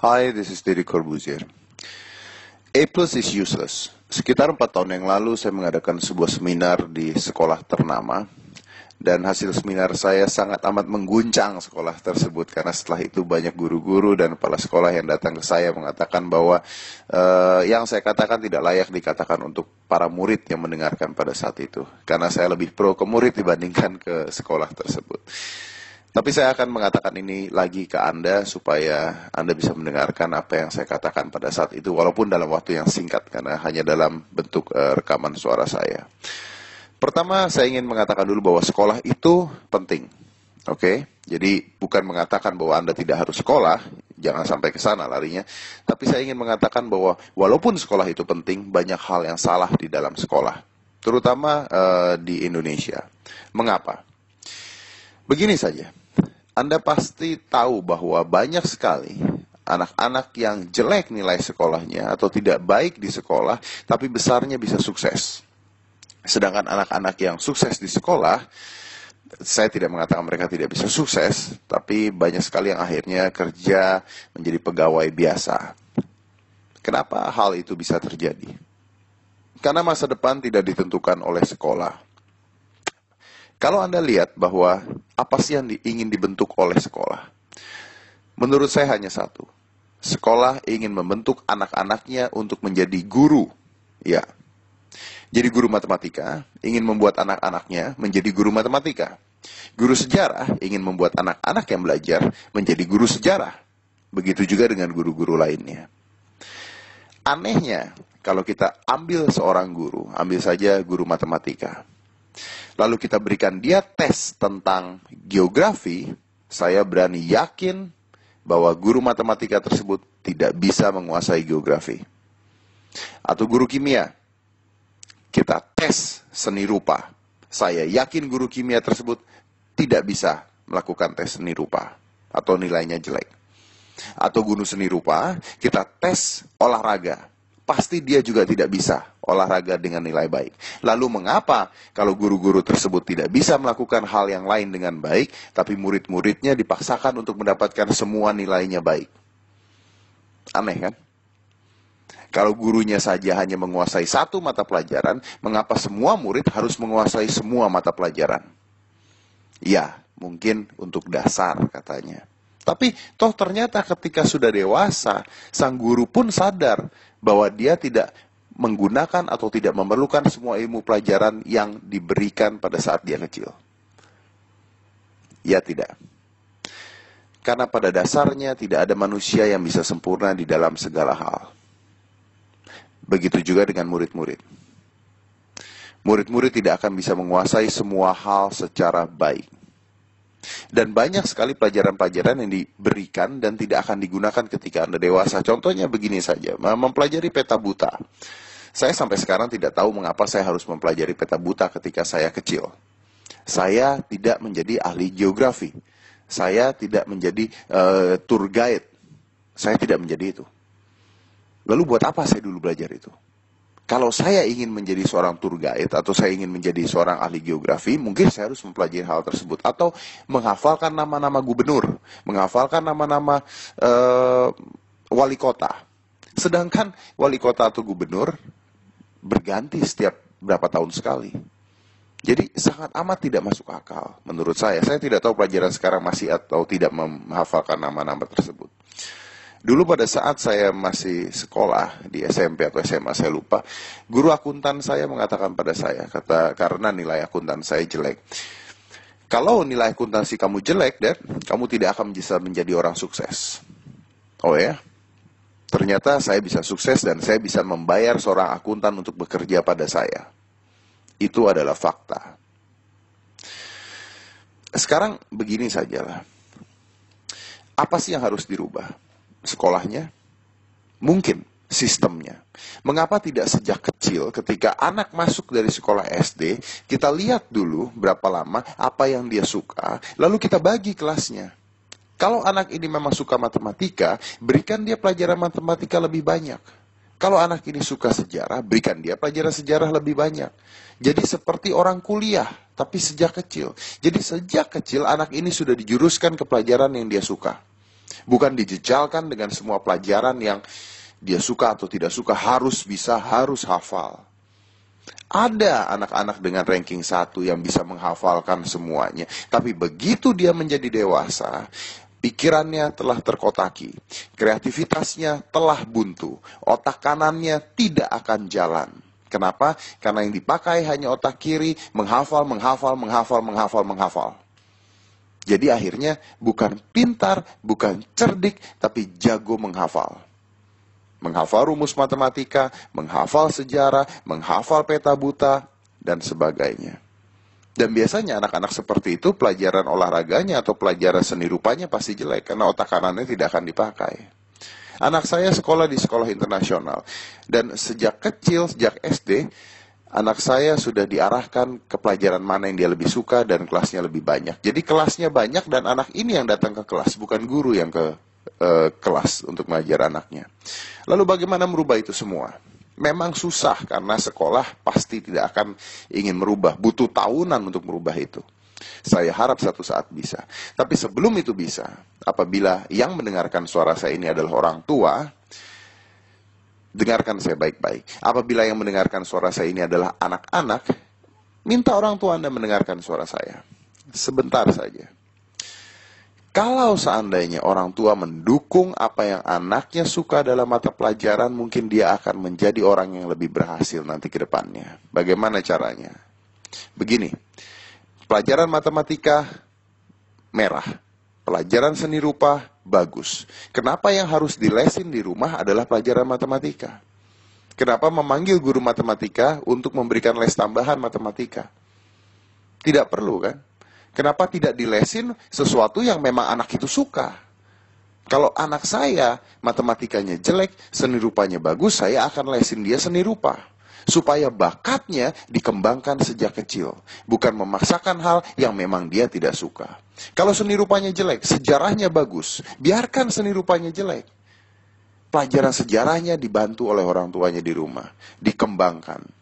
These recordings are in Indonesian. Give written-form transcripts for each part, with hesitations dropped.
Hi, this is Deddy Corbuzier. A plus is useless. Sekitar 4 tahun yang lalu saya mengadakan sebuah seminar di sekolah ternama. Dan hasil seminar saya sangat amat mengguncang sekolah tersebut. Karena setelah itu banyak guru-guru dan kepala sekolah yang datang ke saya mengatakan bahwa yang saya katakan tidak layak dikatakan untuk para murid yang mendengarkan pada saat itu. Karena saya lebih pro ke murid dibandingkan ke sekolah tersebut. Tapi saya akan mengatakan ini lagi ke Anda supaya Anda bisa mendengarkan apa yang saya katakan pada saat itu walaupun dalam waktu yang singkat karena hanya dalam bentuk rekaman suara saya. Pertama saya ingin mengatakan dulu bahwa sekolah itu penting. Oke? Jadi bukan mengatakan bahwa Anda tidak harus sekolah, jangan sampai ke sana larinya. Tapi saya ingin mengatakan bahwa walaupun sekolah itu penting, banyak hal yang salah di dalam sekolah. Terutama di Indonesia. Mengapa? Begini saja. Anda pasti tahu bahwa banyak sekali anak-anak yang jelek nilai sekolahnya atau tidak baik di sekolah, tapi besarnya bisa sukses. Sedangkan anak-anak yang sukses di sekolah, saya tidak mengatakan mereka tidak bisa sukses, tapi banyak sekali yang akhirnya kerja menjadi pegawai biasa. Kenapa hal itu bisa terjadi? Karena masa depan tidak ditentukan oleh sekolah. Kalau Anda lihat bahwa apa sih yang ingin dibentuk oleh sekolah? Menurut saya hanya satu. Sekolah ingin membentuk anak-anaknya untuk menjadi guru. Ya. Jadi guru matematika ingin membuat anak-anaknya menjadi guru matematika. Guru sejarah ingin membuat anak-anak yang belajar menjadi guru sejarah. Begitu juga dengan guru-guru lainnya. Anehnya, kalau kita ambil seorang guru, ambil saja guru matematika. Lalu kita berikan dia tes tentang geografi, saya berani yakin bahwa guru matematika tersebut tidak bisa menguasai geografi. Atau guru kimia, kita tes seni rupa. Saya yakin guru kimia tersebut tidak bisa melakukan tes seni rupa atau nilainya jelek. Atau guru seni rupa, kita tes olahraga. Pasti dia juga tidak bisa olahraga dengan nilai baik. Lalu mengapa kalau guru-guru tersebut tidak bisa melakukan hal yang lain dengan baik, tapi murid-muridnya dipaksakan untuk mendapatkan semua nilainya baik? Aneh kan? Kalau gurunya saja hanya menguasai satu mata pelajaran, mengapa semua murid harus menguasai semua mata pelajaran? Ya, mungkin untuk dasar katanya. Tapi toh ternyata ketika sudah dewasa, sang guru pun sadar bahwa dia tidak menggunakan atau tidak memerlukan semua ilmu pelajaran yang diberikan pada saat dia kecil. Ya tidak. Karena pada dasarnya tidak ada manusia yang bisa sempurna di dalam segala hal. Begitu juga dengan murid-murid. Murid-murid tidak akan bisa menguasai semua hal secara baik. Dan banyak sekali pelajaran-pelajaran yang diberikan dan tidak akan digunakan ketika Anda dewasa. Contohnya begini saja, mempelajari peta buta. Saya sampai sekarang tidak tahu mengapa saya harus mempelajari peta buta ketika saya kecil. Saya tidak menjadi ahli geografi. Saya tidak menjadi tour guide. Saya tidak menjadi itu. Lalu buat apa saya dulu belajar itu? Kalau saya ingin menjadi seorang tour guide atau saya ingin menjadi seorang ahli geografi, mungkin saya harus mempelajari hal tersebut. Atau menghafalkan nama-nama gubernur, menghafalkan nama-nama wali kota. Sedangkan wali kota atau gubernur berganti setiap berapa tahun sekali. Jadi sangat amat tidak masuk akal menurut saya. Saya tidak tahu pelajaran sekarang masih atau tidak menghafalkan nama-nama tersebut. Dulu pada saat saya masih sekolah di SMP atau SMA saya lupa, guru akuntan saya mengatakan pada saya, karena nilai akuntan saya jelek. Kalau nilai akuntansi kamu jelek, Dad, kamu tidak akan bisa menjadi orang sukses. Oh ya? Ternyata saya bisa sukses dan saya bisa membayar seorang akuntan untuk bekerja pada saya. Itu adalah fakta. Sekarang begini sajalah. Apa sih yang harus dirubah? Sekolahnya? Mungkin sistemnya. Mengapa tidak sejak kecil ketika anak masuk dari sekolah SD, kita lihat dulu berapa lama, apa yang dia suka, lalu kita bagi kelasnya. Kalau anak ini memang suka matematika, berikan dia pelajaran matematika lebih banyak. Kalau anak ini suka sejarah, berikan dia pelajaran sejarah lebih banyak. Jadi seperti orang kuliah, tapi sejak kecil. Jadi sejak kecil anak ini sudah dijuruskan ke pelajaran yang dia suka. Bukan dijejalkan dengan semua pelajaran yang dia suka atau tidak suka, harus bisa, harus hafal. Ada anak-anak dengan ranking 1 yang bisa menghafalkan semuanya. Tapi begitu dia menjadi dewasa, pikirannya telah terkotaki, kreativitasnya telah buntu, otak kanannya tidak akan jalan. Kenapa? Karena yang dipakai hanya otak kiri, menghafal, menghafal, menghafal, menghafal, menghafal. Jadi akhirnya bukan pintar, bukan cerdik, tapi jago menghafal. Menghafal rumus matematika, menghafal sejarah, menghafal peta buta, dan sebagainya. Dan biasanya anak-anak seperti itu pelajaran olahraganya atau pelajaran seni rupanya pasti jelek karena otak kanannya tidak akan dipakai. Anak saya sekolah di sekolah internasional dan sejak kecil, sejak SD, anak saya sudah diarahkan ke pelajaran mana yang dia lebih suka dan kelasnya lebih banyak. Jadi kelasnya banyak dan anak ini yang datang ke kelas, bukan guru yang ke kelas untuk mengajar anaknya. Lalu bagaimana merubah itu semua? Memang susah karena sekolah pasti tidak akan ingin merubah, butuh tahunan untuk merubah itu. Saya harap satu saat bisa. Tapi sebelum itu bisa, apabila yang mendengarkan suara saya ini adalah orang tua, dengarkan saya baik-baik. Apabila yang mendengarkan suara saya ini adalah anak-anak, minta orang tua Anda mendengarkan suara saya. Sebentar saja. Kalau seandainya orang tua mendukung apa yang anaknya suka dalam mata pelajaran, mungkin dia akan menjadi orang yang lebih berhasil nanti ke depannya. Bagaimana caranya? Begini, pelajaran matematika merah, pelajaran seni rupa bagus. Kenapa yang harus dilesin di rumah adalah pelajaran matematika? Kenapa memanggil guru matematika untuk memberikan les tambahan matematika? Tidak perlu kan? Kenapa tidak dilesin sesuatu yang memang anak itu suka? Kalau anak saya matematikanya jelek, seni rupanya bagus, saya akan lesin dia seni rupa. Supaya bakatnya dikembangkan sejak kecil. Bukan memaksakan hal yang memang dia tidak suka. Kalau seni rupanya jelek, sejarahnya bagus, biarkan seni rupanya jelek. Pelajaran sejarahnya dibantu oleh orang tuanya di rumah. Dikembangkan.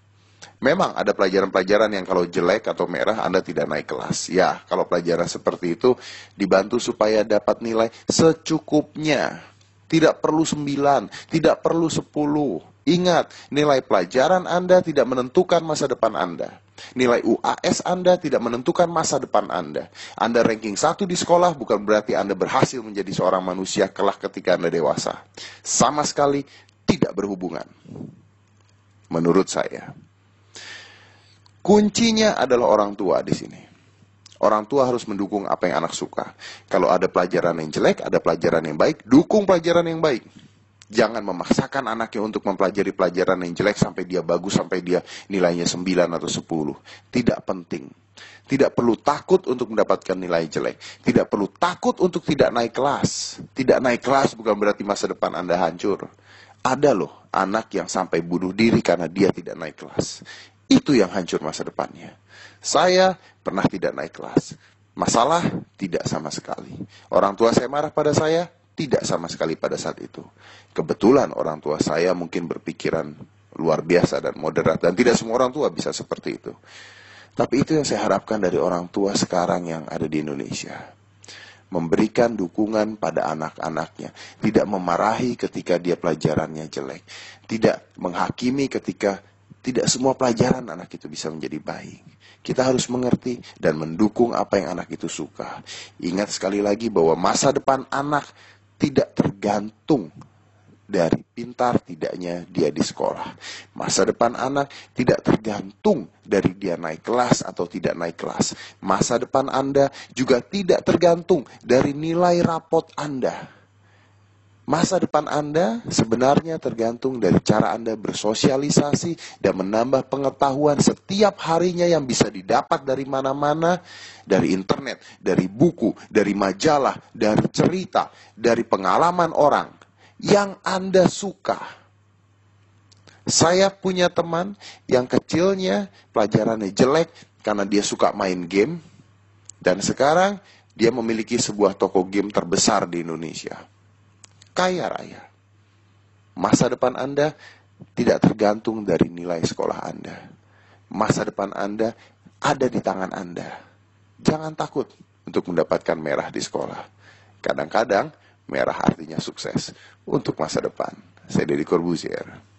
Memang ada pelajaran-pelajaran yang kalau jelek atau merah Anda tidak naik kelas. Ya, kalau pelajaran seperti itu dibantu supaya dapat nilai secukupnya. Tidak perlu 9, tidak perlu 10. Ingat, nilai pelajaran Anda tidak menentukan masa depan Anda. Nilai UAS Anda tidak menentukan masa depan Anda. Anda ranking 1 di sekolah bukan berarti Anda berhasil menjadi seorang manusia kelak ketika Anda dewasa. Sama sekali tidak berhubungan. Menurut saya. Kuncinya adalah orang tua di sini. Orang tua harus mendukung apa yang anak suka. Kalau ada pelajaran yang jelek, ada pelajaran yang baik, dukung pelajaran yang baik. Jangan memaksakan anaknya untuk mempelajari pelajaran yang jelek sampai dia bagus, sampai dia nilainya 9 atau 10. Tidak penting. Tidak perlu takut untuk mendapatkan nilai jelek. Tidak perlu takut untuk tidak naik kelas. Tidak naik kelas bukan berarti masa depan Anda hancur. Ada loh anak yang sampai bunuh diri karena dia tidak naik kelas. Itu yang hancur masa depannya. Saya pernah tidak naik kelas. Masalah? Tidak sama sekali. Orang tua saya marah pada saya? Tidak sama sekali pada saat itu. Kebetulan orang tua saya mungkin berpikiran luar biasa dan moderat. Dan tidak semua orang tua bisa seperti itu. Tapi itu yang saya harapkan dari orang tua sekarang yang ada di Indonesia. Memberikan dukungan pada anak-anaknya. Tidak memarahi ketika dia pelajarannya jelek. Tidak menghakimi ketika tidak semua pelajaran anak itu bisa menjadi baik. Kita harus mengerti dan mendukung apa yang anak itu suka. Ingat sekali lagi bahwa masa depan anak tidak tergantung dari pintar tidaknya dia di sekolah. Masa depan anak tidak tergantung dari dia naik kelas atau tidak naik kelas. Masa depan Anda juga tidak tergantung dari nilai rapot Anda. Masa depan Anda sebenarnya tergantung dari cara Anda bersosialisasi dan menambah pengetahuan setiap harinya yang bisa didapat dari mana-mana, dari internet, dari buku, dari majalah, dari cerita, dari pengalaman orang yang Anda suka. Saya punya teman yang kecilnya pelajarannya jelek karena dia suka main game, dan sekarang dia memiliki sebuah toko game terbesar di Indonesia. Kaya raya. Masa depan Anda tidak tergantung dari nilai sekolah Anda. Masa depan Anda ada di tangan Anda. Jangan takut untuk mendapatkan merah di sekolah. Kadang-kadang Merah artinya sukses untuk masa depan. Saya Deddy Corbuzier.